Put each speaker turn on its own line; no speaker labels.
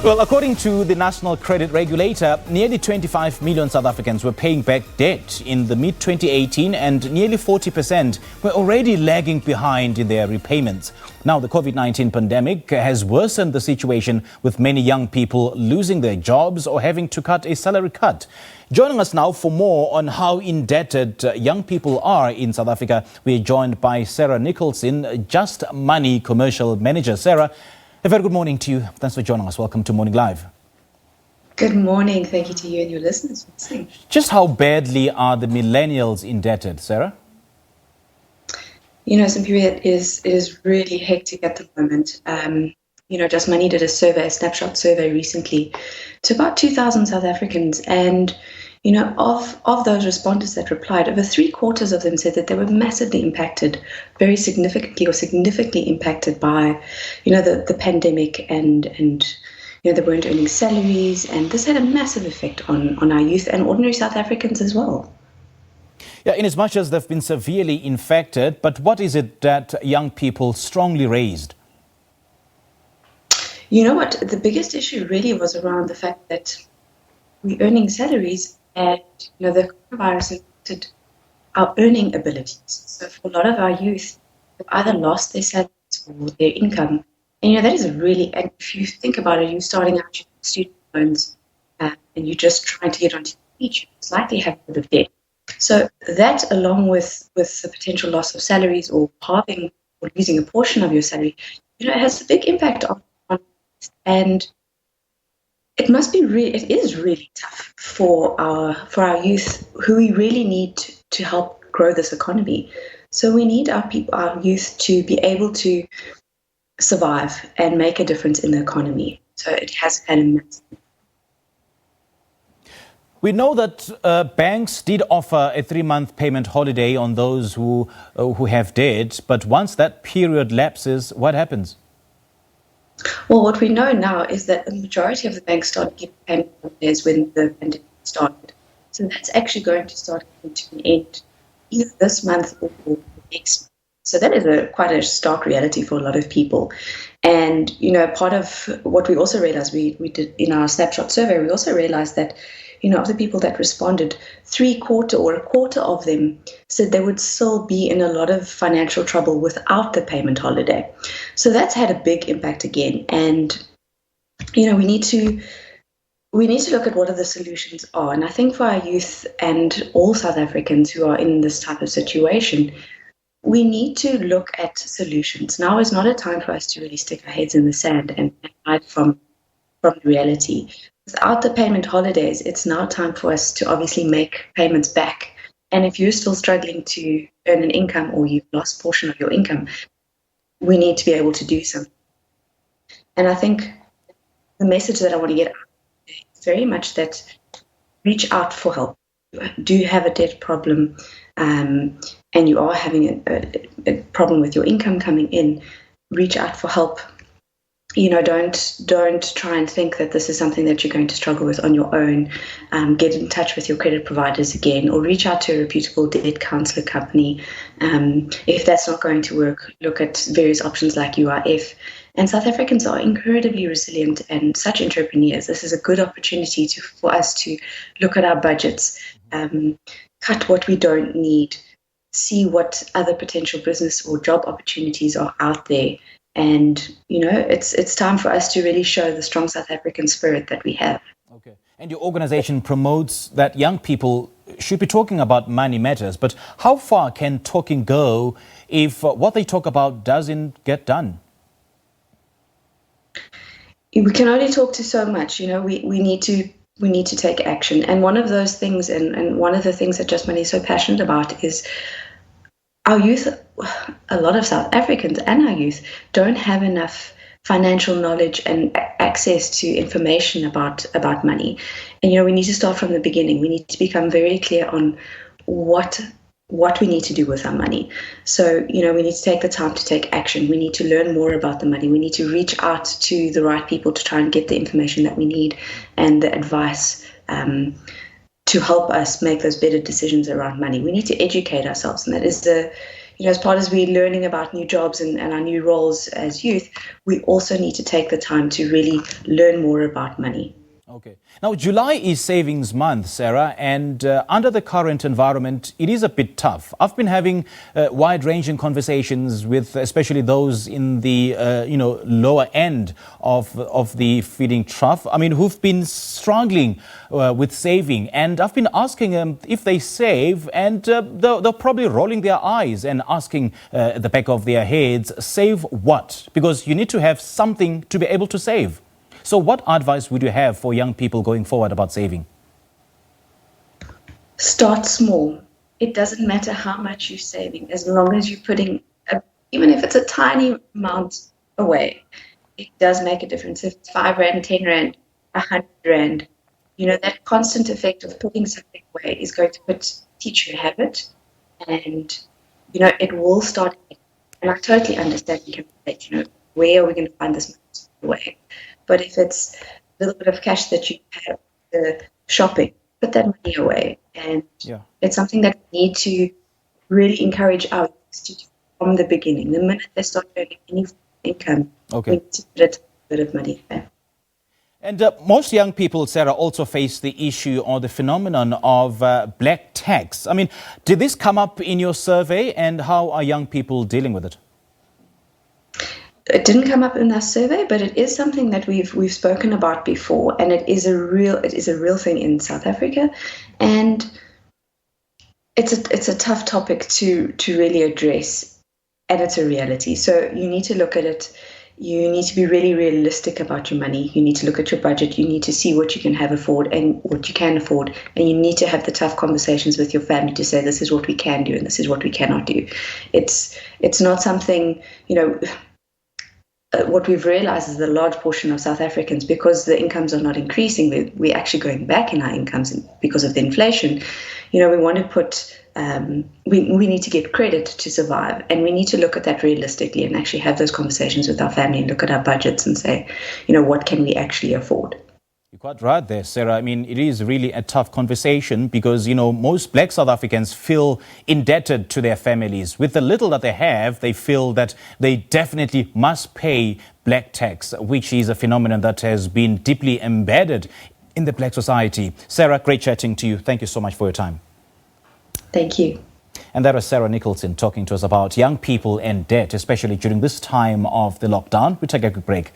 Well, according to the National Credit Regulator, nearly 25 million South Africans were paying back debt in the mid-2018 and nearly 40% were already lagging behind in their repayments. Now, the Covid-19 pandemic has worsened the situation with many young people losing their jobs or having to cut a salary cut. Joining us now for more on how indebted young people are in South Africa, we're joined by Sarah Nicholson, JustMoney Commercial Manager. Sarah, a very good morning to you. Thanks for joining us. Welcome to Morning Live.
Good morning. Thank you to you and your listeners for listening.
Just how badly are the millennials indebted, Sarah?
You know, Simpiri, it is really hectic at the moment. JustMoney did a snapshot survey recently to about 2,000 South Africans. And, you know, of those respondents that replied, over 3/4 of them said that they were massively impacted, very significantly impacted by, the pandemic and they weren't earning salaries. And this had a massive effect on our youth and ordinary South Africans as well.
Yeah, in as much as they've been severely infected, but what is it that young people strongly raised?
You know what? The biggest issue really was around the fact that we're earning salaries and, the coronavirus impacted our earning abilities. So for a lot of our youth, they've either lost their salaries or their income. And, that is really, and if you think about it, you're starting out with student loans and you're just trying to get onto the beach, you most likely have a bit of debt. So that, along with the potential loss of salaries or halving or losing a portion of your salary, it has a big impact on and it is really tough for our youth, who we really need to help grow this economy. So we need our youth to be able to survive and make a difference in the economy. So it has had a massive.
We know that banks did offer a 3-month payment holiday on those who have debt, but once that period lapses, what happens?
Well, what we know now is that the majority of the banks started giving payment holidays when the pandemic started. So that's actually going to start coming to an end either this month or next month. So that is quite a stark reality for a lot of people. And, part of what we also realized, we did in our snapshot survey, we also realized that, of the people that responded, 3/4 or a quarter of them said they would still be in a lot of financial trouble without the payment holiday. So that's had a big impact again. And, we need to look at what the solutions are. And I think for our youth and all South Africans who are in this type of situation, we need to look at solutions. Now is not a time for us to really stick our heads in the sand and hide from reality. Without the payment holidays, it's now time for us to obviously make payments back. And if you're still struggling to earn an income or you've lost a portion of your income, we need to be able to do something. And I think the message that I want to get out is very much that reach out for help. Do you have a debt problem and you are having a problem with your income coming in, reach out for help. Don't try and think that this is something that you're going to struggle with on your own. Get in touch with your credit providers again, or reach out to a reputable debt counselor company. If that's not going to work, look at various options like UIF. And South Africans are incredibly resilient and such entrepreneurs. This is a good opportunity for us to look at our budgets, cut what we don't need, see what other potential business or job opportunities are out there. And, it's time for us to really show the strong South African spirit that we have.
Okay. And your organization promotes that young people should be talking about money matters. But how far can talking go if what they talk about doesn't get done?
We can only talk to so much. We need to take action. And one of those things, and one of the things that JustMoney is so passionate about is our youth. A lot of South Africans and our youth don't have enough financial knowledge and access to information about money. And, we need to start from the beginning. We need to become very clear on what we need to do with our money. So, we need to take the time to take action. We need to learn more about the money. We need to reach out to the right people to try and get the information that we need and the advice to help us make those better decisions around money. We need to educate ourselves. And that is as part as we're learning about new jobs and our new roles as youth, we also need to take the time to really learn more about money.
Okay. Now, July is savings month, Sarah, and under the current environment, it is a bit tough. I've been having wide-ranging conversations with especially those in the, lower end of the feeding trough. I mean, who've been struggling with saving. And I've been asking them if they save, and they're probably rolling their eyes and asking at the back of their heads, save what? Because you need to have something to be able to save. So what advice would you have for young people going forward about saving?
Start small. It doesn't matter how much you're saving, as long as you're putting, even if it's a tiny amount away, it does make a difference. If it's 5 Rand, 10 Rand, 100 Rand, that constant effect of putting something away is going to teach you a habit, and, it will start. And I totally understand you can relate, where are we going to find this money away? But if it's a little bit of cash that you have shopping, put that money away. And it's something that we need to really encourage our youth to do from the beginning. The minute they start earning any income, we need to put a bit of money there.
And most young people, Sarah, also face the issue or the phenomenon of black tax. I mean, did this come up in your survey, and how are young people dealing with it?
It didn't come up in our survey, but it is something that we've spoken about before, and it is a real thing in South Africa, and it's a tough topic to really address, and it's a reality. So you need to look at it. You need to be really realistic about your money. You need to look at your budget. You need to see what you can afford and what you can afford, and you need to have the tough conversations with your family to say this is what we can do and this is what we cannot do. It's not something, what we've realized is that a large portion of South Africans, because the incomes are not increasing, we're actually going back in our incomes because of the inflation. We want to put, we need to get credit to survive, and we need to look at that realistically and actually have those conversations with our family and look at our budgets and say, what can we actually afford?
You're quite right there, Sarah. I mean, it is really a tough conversation because, most black South Africans feel indebted to their families. With the little that they have, they feel that they definitely must pay black tax, which is a phenomenon that has been deeply embedded in the black society. Sarah, great chatting to you. Thank you so much for your time.
Thank you.
And that was Sarah Nicholson talking to us about young people and debt, especially during this time of the lockdown. We take a quick break.